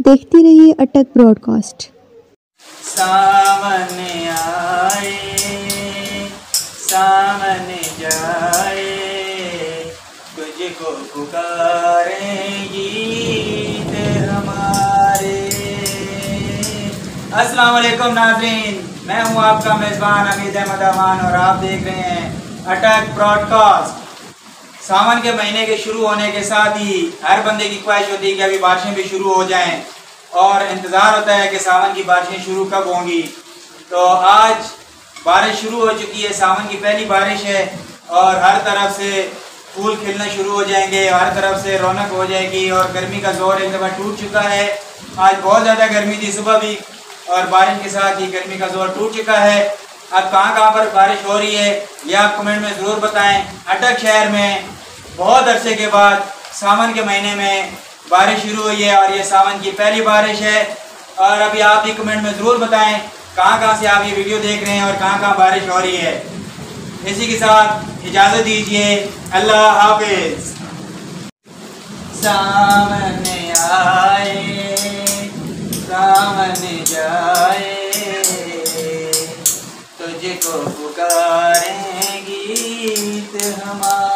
देखते रहिए अटक ब्रॉडकास्ट। सामने आए सामने जाए, तुझको पुकारे गीत हमारे। अस्सलाम वालेकुम नाज़रीन, मैं हूं आपका मेज़बान हमीद अहमद अमान और आप देख रहे हैं अटक ब्रॉडकास्ट। सावन के महीने के शुरू होने के साथ ही हर बंदे की ख्वाहिश होती है कि अभी बारिशें भी शुरू हो जाएं और इंतज़ार होता है कि सावन की बारिशें शुरू कब होंगी। तो आज बारिश शुरू हो चुकी है, सावन की पहली बारिश है और हर तरफ से फूल खिलना शुरू हो जाएंगे, हर तरफ से रौनक हो जाएगी और गर्मी का जोर एक दफ़ा टूट चुका है। आज बहुत ज़्यादा गर्मी थी सुबह भी और बारिश के साथ ही गर्मी का जोर टूट चुका है। अब कहाँ कहाँ पर बारिश हो रही है ये आप कमेंट में ज़रूर बताएं। अटक शहर में बहुत अरसे के बाद सावन के महीने में बारिश शुरू हुई है और ये सावन की पहली बारिश है। और अभी आप भी कमेंट में ज़रूर बताएं कहाँ कहाँ से आप ये वीडियो देख रहे हैं और कहाँ कहाँ बारिश हो रही है। इसी के साथ इजाज़त दीजिए, अल्लाह हाफिज़। सामने आए सामने जाए, तुझको पुकारे गीत हमारे।